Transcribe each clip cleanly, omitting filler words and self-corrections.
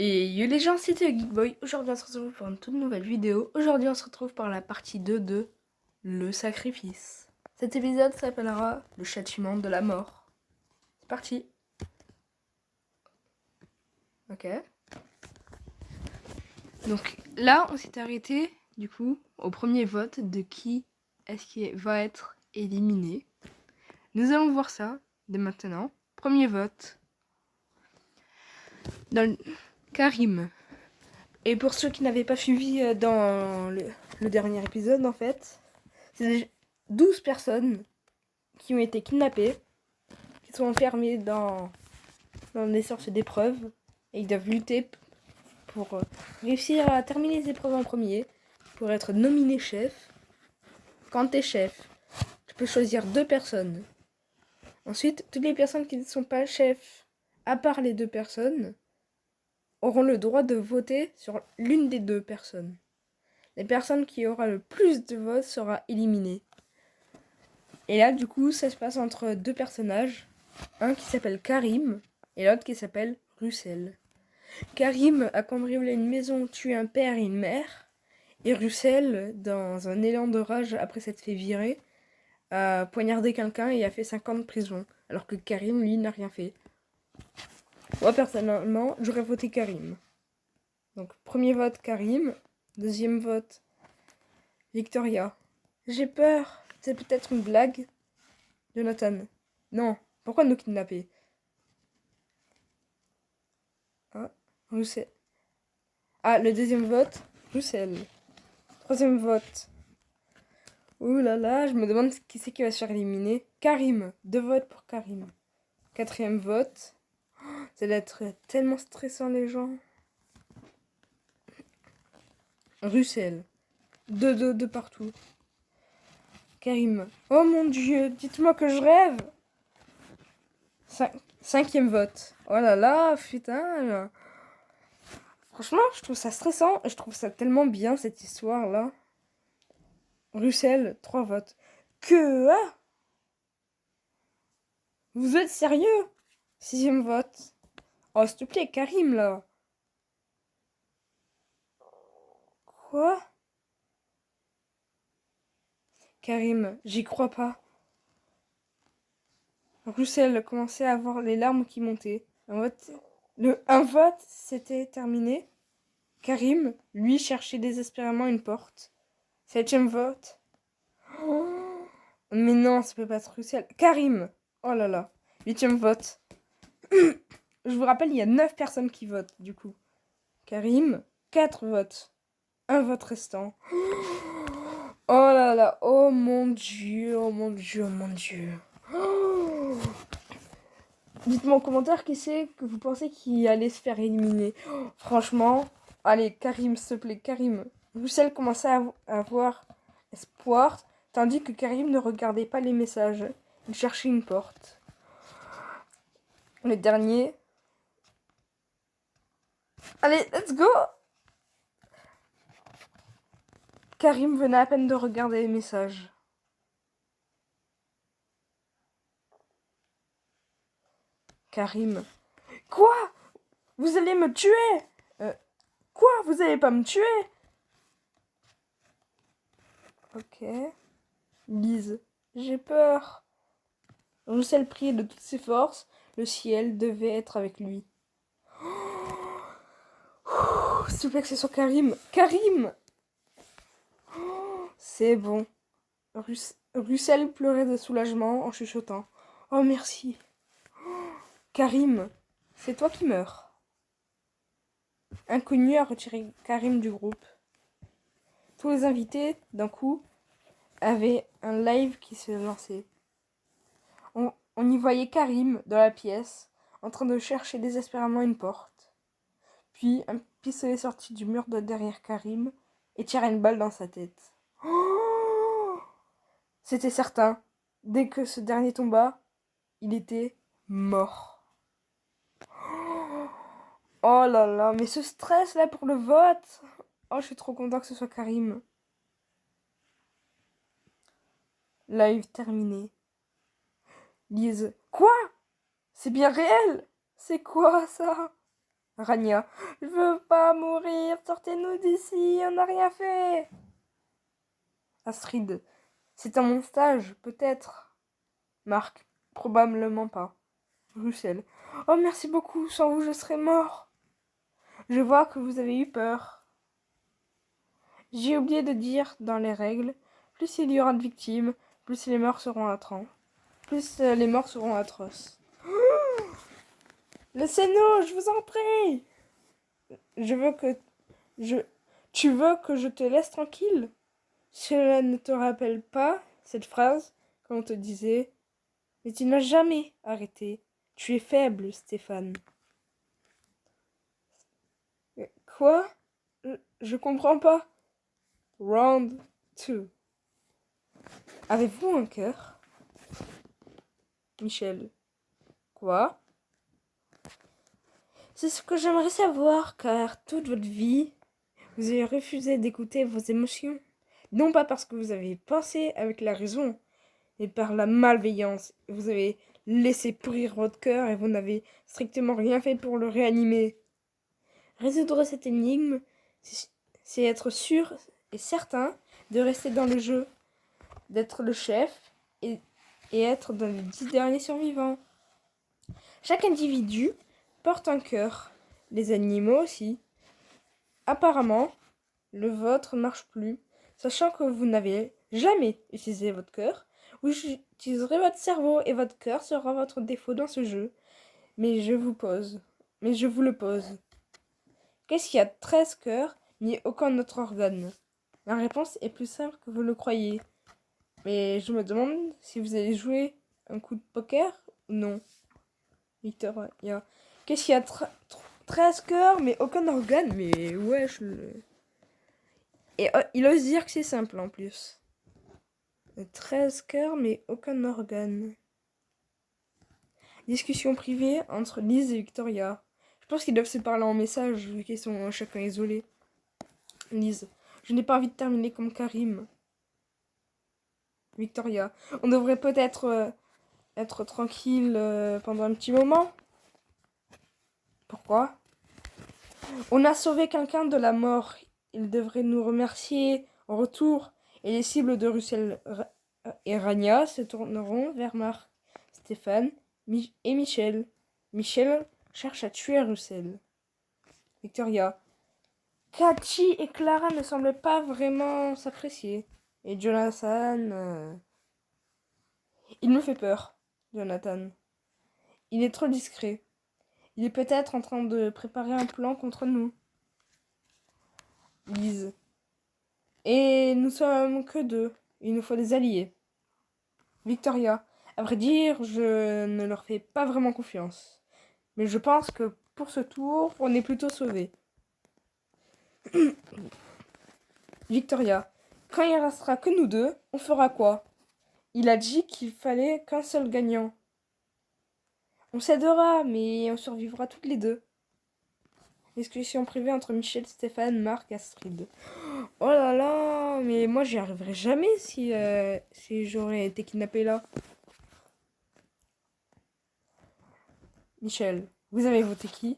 Et yo les gens, c'était Geekboy. Aujourd'hui on se retrouve pour une toute nouvelle vidéo. Aujourd'hui on se retrouve pour la partie 2 de Le Sacrifice. Cet épisode s'appellera Le Châtiment de la Mort. C'est parti. Ok. Donc là on s'est arrêté du coup au premier vote de qui est-ce qui va être éliminé. Nous allons voir ça dès maintenant. Premier vote. Karim. Et pour ceux qui n'avaient pas suivi dans le dernier épisode, en fait, c'est 12 personnes qui ont été kidnappées, qui sont enfermées dans des sortes d'épreuves, et ils doivent lutter pour réussir à terminer les épreuves en premier, pour être nominé chef. Quand t'es chef, tu peux choisir 2 personnes. Ensuite, toutes les personnes qui ne sont pas chefs, à part les 2 personnes, auront le droit de voter sur l'une des 2 personnes. La personne qui aura le plus de votes sera éliminée. Et là, du coup, ça se passe entre 2 personnages. Un qui s'appelle Karim et l'autre qui s'appelle Russell. Karim a cambriolé une maison, tué un père et une mère. Et Russell, dans un élan de rage après s'être fait virer, a poignardé quelqu'un et a fait 5 ans de prison. Alors que Karim, lui, n'a rien fait. Moi, personnellement, j'aurais voté Karim. Donc, premier vote Karim. Deuxième vote Victoria. J'ai peur. C'est peut-être une blague. Jonathan. Non. Pourquoi nous kidnapper? Ah, Russell. Ah, le deuxième vote, Russell. Troisième vote. Ouh là là, je me demande qui c'est qui va se faire éliminer. Karim. 2 votes pour Karim. Quatrième vote. Ça va être tellement stressant, les gens. Russell. 2 de partout. Karim. Oh mon dieu, dites-moi que je rêve. Cinquième vote. Oh là là, putain. Franchement, je trouve ça stressant et je trouve ça tellement bien, cette histoire-là. Russell, 3 votes. Que ah, vous êtes sérieux? Sixième vote. Oh, s'il te plaît, Karim, là. Quoi? Karim, j'y crois pas. Russell commençait à avoir les larmes qui montaient. Un vote, c'était terminé. Karim, lui, cherchait désespérément une porte. Septième vote. Oh, mais non, ça peut pas être Russell. Karim. Oh là là. Huitième vote. Je vous rappelle, il y a 9 personnes qui votent, du coup. Karim, 4 votes. Un vote restant. Oh là là, oh mon dieu, oh mon dieu, oh mon dieu. Oh. Dites-moi en commentaire qui c'est que vous pensez qui allait se faire éliminer. Oh, franchement, allez, Karim, s'il te plaît, Karim. Roussel commençait à avoir espoir, tandis que Karim ne regardait pas les messages. Il cherchait une porte. Le dernier. Allez, let's go! Karim venait à peine de regarder les messages. Karim. Quoi? Vous allez me tuer? Quoi? Vous allez pas me tuer? Ok. Lise. J'ai peur. Roussel priait de toutes ses forces. Le ciel devait être avec lui. S'il te plaît que c'est sur Karim. Karim! C'est bon. Russell pleurait de soulagement en chuchotant. Oh merci. Karim, c'est toi qui meurs. Inconnu a retiré Karim du groupe. Tous les invités, d'un coup, avaient un live qui se lançait. On y voyait Karim dans la pièce, en train de chercher désespérément une porte. Puis un pistolet sortit du mur de derrière Karim et tira une balle dans sa tête. Oh, c'était certain. Dès que ce dernier tomba, il était mort. Oh là là, mais ce stress là pour le vote. Oh, je suis trop content que ce soit Karim. Live terminé. Lise. Quoi? C'est bien réel? C'est quoi ça? Rania. Je veux pas mourir, sortez-nous d'ici, on n'a rien fait. Astrid. C'est à mon stage, peut-être. Marc. Probablement pas. Russell. Oh, merci beaucoup, sans vous je serais mort. Je vois que vous avez eu peur. J'ai oublié de dire dans les règles, plus il y aura de victimes, plus les morts seront atroces. Les morts seront atroces. Laissez-nous, je vous en prie. Je veux que Tu veux que je te laisse tranquille? Cela ne te rappelle pas cette phrase quand on te disait mais tu n'as jamais arrêté. Tu es faible, Stéphane. Quoi? Je comprends pas. Round 2. Avez-vous un cœur? Michel. Quoi? C'est ce que j'aimerais savoir, car toute votre vie, vous avez refusé d'écouter vos émotions. Non pas parce que vous avez pensé avec la raison, mais par la malveillance. Vous avez laissé pourrir votre cœur et vous n'avez strictement rien fait pour le réanimer. Résoudre cette énigme, c'est être sûr et certain de rester dans le jeu, d'être le chef et être dans les 10 derniers survivants. Chaque individu porte un cœur, les animaux aussi. Apparemment, le vôtre ne marche plus, sachant que vous n'avez jamais utilisé votre cœur. Vous utiliserez votre cerveau et votre cœur sera votre défaut dans ce jeu. Mais je vous le pose. Qu'est-ce qui a 13 cœurs, ni aucun autre organe? La réponse est plus simple que vous le croyez. Mais je me demande si vous allez jouer un coup de poker ou non. Victoria. Qu'est-ce qui a 13 cœurs, mais aucun organe? Mais wesh. Et il ose dire que c'est simple en plus. 13 cœurs, mais aucun organe. Discussion privée entre Lise et Victoria. Je pense qu'ils doivent se parler en message, vu qu'ils sont chacun isolés. Lise. Je n'ai pas envie de terminer comme Karim. Victoria. On devrait peut-être être tranquille pendant un petit moment. Pourquoi? On a sauvé quelqu'un de la mort. Il devrait nous remercier en retour. Et les cibles de Russell et Rania se tourneront vers Marc, Stéphane et Michel. Michel cherche à tuer Russell. Victoria. Cathy et Clara ne semblent pas vraiment s'apprécier. Et Jonathan... Il me fait peur, Jonathan. Il est trop discret. Il est peut-être en train de préparer un plan contre nous. Lise. Et nous sommes que 2. Il nous faut des alliés. Victoria. À vrai dire, je ne leur fais pas vraiment confiance. Mais je pense que pour ce tour, on est plutôt sauvés. Victoria. Quand il restera que nous 2, on fera quoi? Il a dit qu'il fallait qu'un seul gagnant. On s'aidera, mais on survivra toutes les 2. Discussion privée entre Michel, Stéphane, Marc, Astrid. Oh là là, mais moi j'y arriverai jamais si j'aurais été kidnappée là. Michel, vous avez voté qui?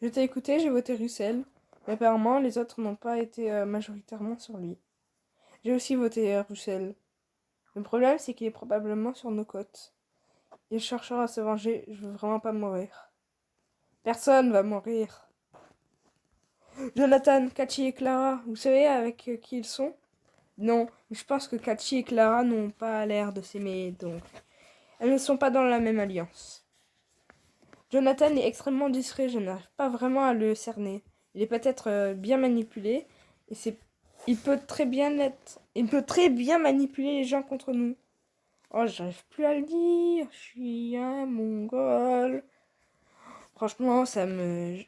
Je t'ai écouté, j'ai voté Russell. Mais apparemment, les autres n'ont pas été majoritairement sur lui. J'ai aussi voté Russell. Le problème, c'est qu'il est probablement sur nos côtes. Il cherchera à se venger, je veux vraiment pas mourir. Personne va mourir. Jonathan, Cathy et Clara, vous savez avec qui ils sont? Non, je pense que Cathy et Clara n'ont pas l'air de s'aimer, donc elles ne sont pas dans la même alliance. Jonathan est extrêmement discret, je n'arrive pas vraiment à le cerner. Il est peut-être bien manipulé, et il peut très bien manipuler les gens contre nous. Oh, j'arrive plus à le dire, je suis un mongol. Franchement,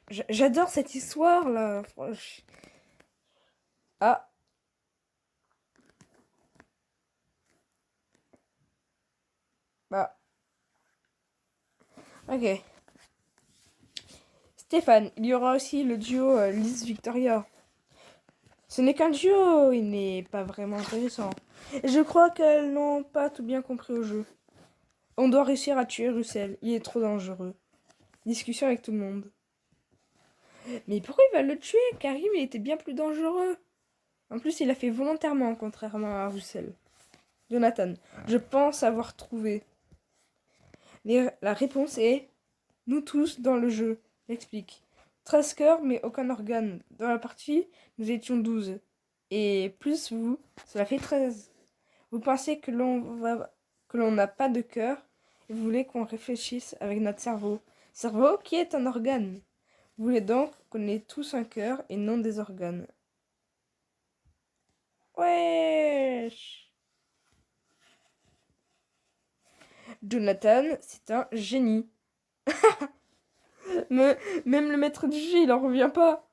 j'adore cette histoire là. Ah. Bah. Ok. Stéphane, il y aura aussi le duo Lise-Victoria. Ce n'est qu'un duo, il n'est pas vraiment intéressant. Et je crois qu'elles n'ont pas tout bien compris au jeu. On doit réussir à tuer Russell, il est trop dangereux. Discussion avec tout le monde. Mais pourquoi il va le tuer? Karim, il était bien plus dangereux. En plus, il l'a fait volontairement, contrairement à Russell. Jonathan, je pense avoir trouvé. La réponse est nous tous dans le jeu. J'explique. 13 cœurs, mais aucun organe. Dans la partie, nous étions 12. Et plus vous, cela fait 13. Vous pensez que l'on n'a pas de cœur et vous voulez qu'on réfléchisse avec notre cerveau. Cerveau qui est un organe. Vous voulez donc qu'on ait tous un cœur et non des organes. Wesh! Jonathan, c'est un génie. Mais même le maître du jeu, il en revient pas.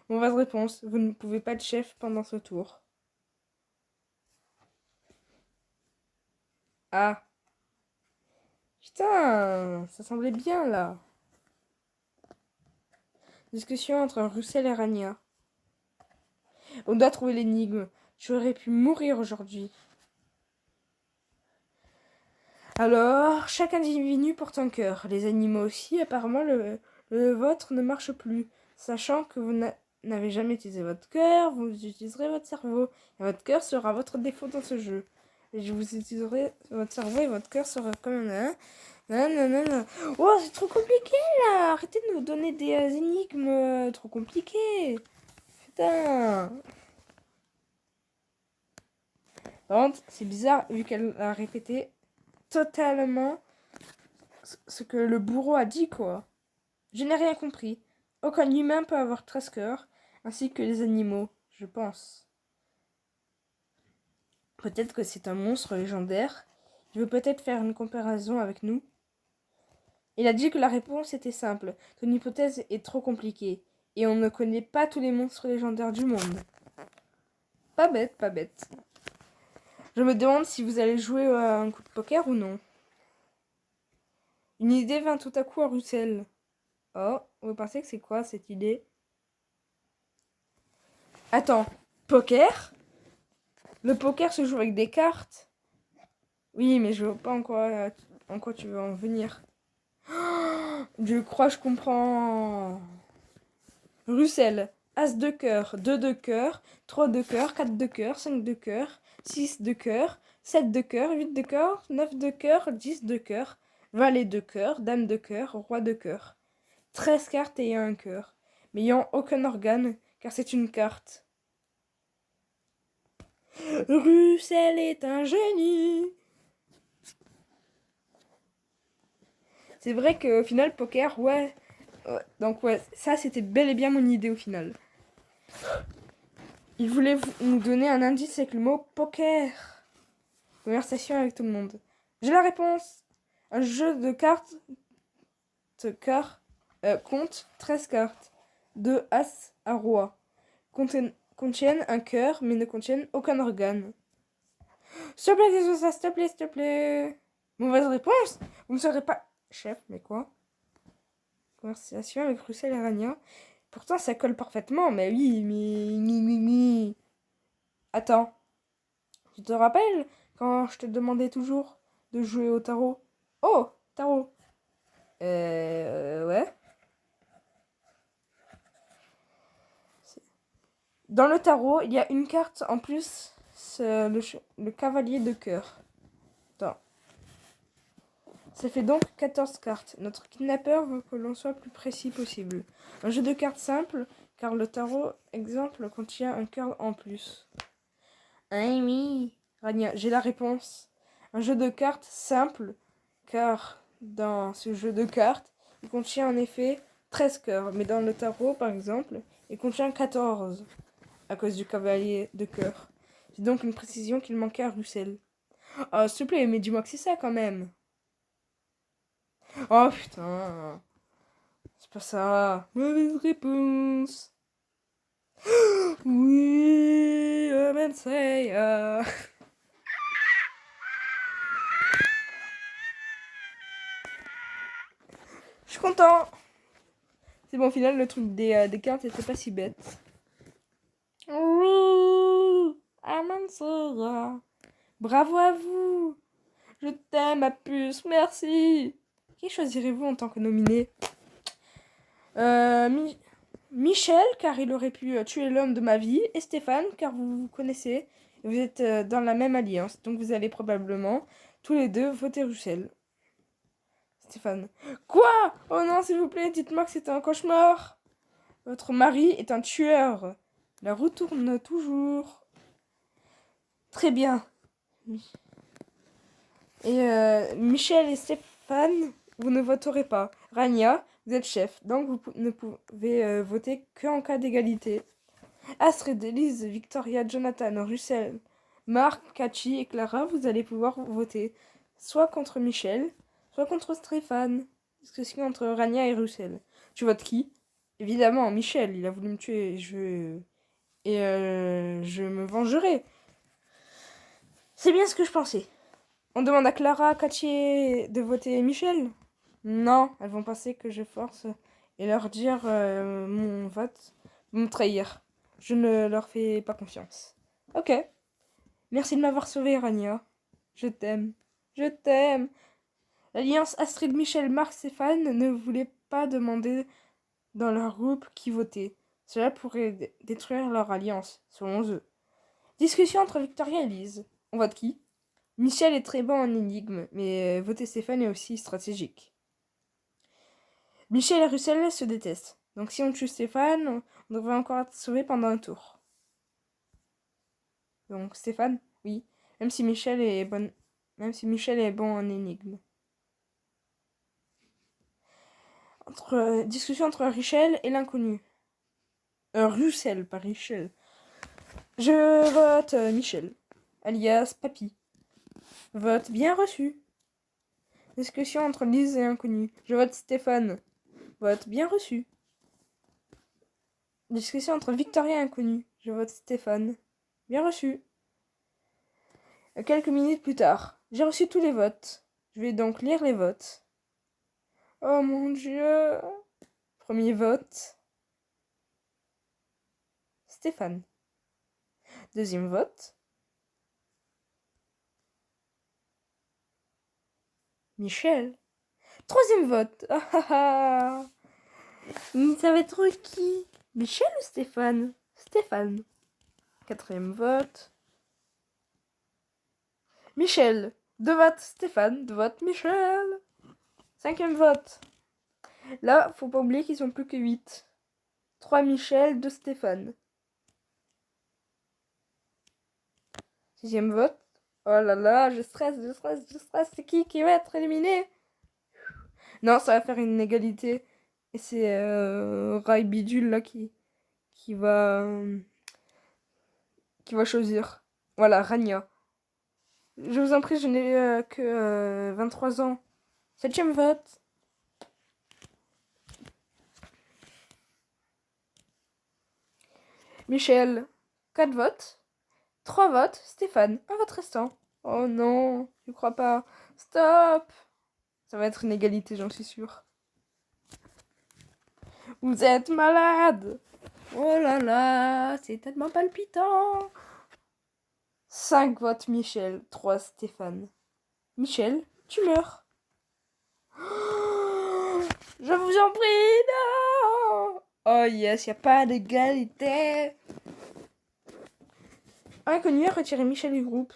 Mauvaise réponse. Vous ne pouvez pas être chef pendant ce tour. Ah. Putain, ça semblait bien là. Discussion entre Russell et Rania. On doit trouver l'énigme. Tu aurais pu mourir aujourd'hui. Alors, chaque individu porte un cœur. Les animaux aussi. Apparemment, le vôtre ne marche plus. Sachant que vous n'avez jamais utilisé votre cœur, vous utiliserez votre cerveau. Et votre cœur sera votre défaut dans ce jeu. Et vous utiliserez votre cerveau et votre cœur sera comme un... Non. Oh, c'est trop compliqué là. Arrêtez de nous donner des énigmes trop compliquées. Putain. Par contre, c'est bizarre vu qu'elle a répété totalement ce que le bourreau a dit, quoi. Je n'ai rien compris. Aucun humain peut avoir 13 cœurs, ainsi que les animaux, je pense. Peut-être que c'est un monstre légendaire. Il veut peut-être faire une comparaison avec nous. Il a dit que la réponse était simple. Ton hypothèse est trop compliquée. Et on ne connaît pas tous les monstres légendaires du monde. Pas bête, pas bête. Je me demande si vous allez jouer à un coup de poker ou non. Une idée vint tout à coup à Russell. Oh, vous pensez que c'est quoi cette idée? Attends, poker? Le poker se joue avec des cartes? Oui, mais je vois pas en quoi tu veux en venir. Je crois que je comprends. Russell, As de cœur, 2 de cœur, 3 de cœur, 4 de cœur, 5 de cœur, 6 de cœur, 7 de cœur, 8 de cœur, 9 de cœur, 10 de cœur, valet de cœur, dame de cœur, roi de cœur. 13 cartes ayant un cœur, mais ayant aucun organe, car c'est une carte. Russell est un génie. C'est vrai qu'au final, poker, ouais. Donc ouais, ça c'était bel et bien mon idée au final. Il voulait nous donner un indice avec le mot poker. Conversation avec tout le monde. J'ai la réponse. Un jeu de cartes compte 13 cartes. De As à Roi. Contiennent un cœur, mais ne contiennent aucun organe. S'il te plaît, dis-moi ça, s'il te plaît, s'il te plaît. Mauvaise réponse. Vous ne serez pas... Chef, mais quoi? Conversation avec Russell et Rania. Pourtant, ça colle parfaitement, mais oui, mais... Attends. Tu te rappelles quand je te demandais toujours de jouer au tarot? Oh, tarot. Ouais. Dans le tarot, il y a une carte en plus, c'est le cavalier de cœur. Attends. Ça fait donc 14 cartes. Notre kidnappeur veut que l'on soit plus précis possible. Un jeu de cartes simple, car le tarot, exemple, contient un cœur en plus. Ah oui, Rania, j'ai la réponse. Un jeu de cartes simple, car dans ce jeu de cartes, il contient en effet 13 cœurs, mais dans le tarot, par exemple, il contient 14, à cause du cavalier de cœur. C'est donc une précision qu'il manquait à Russell. Oh, s'il te plaît, mais dis-moi que c'est ça quand même. Oh putain, c'est pas ça. Mauvaise réponse. Oui, même say. Je suis content. C'est bon, au final, le truc des cartes était pas si bête. Oui, Amansora. Bravo à vous. Je t'aime, ma puce, merci. Qui choisirez-vous en tant que nominé? Michel, car il aurait pu tuer l'homme de ma vie, et Stéphane, car vous vous connaissez, et vous êtes dans la même alliance, donc vous allez probablement tous les deux voter Roussel. Stéphane. Quoi? Oh non, s'il vous plaît, dites-moi que c'était un cauchemar. Votre mari est un tueur. La roue tourne toujours. Très bien. Et Michel et Stéphane, vous ne voterez pas. Rania, vous êtes chef, donc vous ne pouvez voter qu'en cas d'égalité. Astrid, Elise, Victoria, Jonathan, Russell, Marc, Kachi et Clara, vous allez pouvoir voter soit contre Michel, soit contre Stéphane. Discussion entre Rania et Russell. Tu votes qui? Évidemment, Michel, il a voulu me tuer. Je me vengerai. C'est bien ce que je pensais. On demande à Clara, Kachi de voter Michel? Non, elles vont penser que je force et leur dire mon vote, vont me trahir. Je ne leur fais pas confiance. Ok. Merci de m'avoir sauvé, Rania. Je t'aime. Je t'aime. L'alliance Astrid, Michel, Marc, Stéphane ne voulait pas demander dans leur groupe qui votait. Cela pourrait détruire leur alliance, selon eux. Discussion entre Victoria et Lise. On vote qui? Michel est très bon en énigme, mais voter Stéphane est aussi stratégique. Michel et Russell se détestent. Donc si on tue Stéphane, on devrait encore être sauvé pendant un tour. Donc Stéphane, oui. Même si Michel est bon en énigme. Discussion entre Richel et l'inconnu. Russell, pas Richel. Je vote Michel, alias Papy. Vote bien reçu. Discussion entre Lise et l'inconnu. Je vote Stéphane. Vote bien reçu. Discussion entre Victoria et inconnu. Je vote Stéphane. Bien reçu. Quelques minutes plus tard, j'ai reçu tous les votes. Je vais donc lire les votes. Oh mon Dieu. Premier vote. Stéphane. Deuxième vote. Michel. Troisième vote. Ah ah ah. Ça va être qui? Michel ou Stéphane? Stéphane. Quatrième vote. Michel. 2 votes Stéphane. 2 votes Michel. Cinquième vote. Là, faut pas oublier qu'ils sont plus que 8. 3 Michel, 2 Stéphane. Sixième vote. Oh là là, je stresse. C'est qui va être éliminé? Non, ça va faire une égalité. Et c'est Rai Bidule là qui va choisir. Voilà, Rania. Je vous en prie, je n'ai que 23 ans. Septième vote. Michel. 4 votes. 3 votes. Stéphane. 1 vote restant. Oh non, je crois pas. Stop. Ça va être une égalité, j'en suis sûre. Vous êtes malade. Oh là là, c'est tellement palpitant. 5 votes Michel, 3 Stéphane. Michel, tu meurs. Je vous en prie, non. Oh yes, y a pas d'égalité. Un inconnu a retiré Michel du groupe.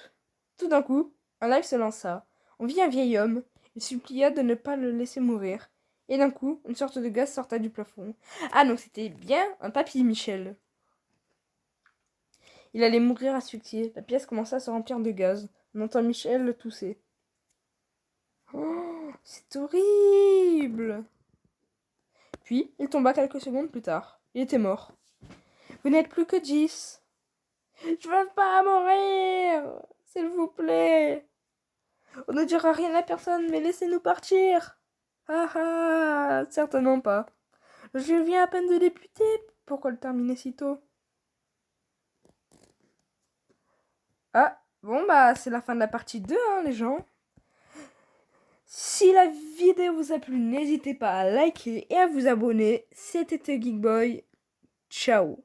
Tout d'un coup, un live se lança. On vit un vieil homme. Il supplia de ne pas le laisser mourir. Et d'un coup, une sorte de gaz sortait du plafond. Ah, donc c'était bien un papy, Michel. Il allait mourir asphyxié. La pièce commença à se remplir de gaz. On entend Michel le tousser. Oh, c'est horrible. Puis, il tomba quelques secondes plus tard. Il était mort. Vous n'êtes plus que 10. Je veux pas mourir. S'il vous plaît. On ne dira rien à personne, mais laissez-nous partir. Ah ah, certainement pas. Je viens à peine de débuter. Pourquoi le terminer si tôt? Ah, bon bah c'est la fin de la partie 2, hein, les gens. Si la vidéo vous a plu, n'hésitez pas à liker et à vous abonner. C'était Geekboy. Ciao.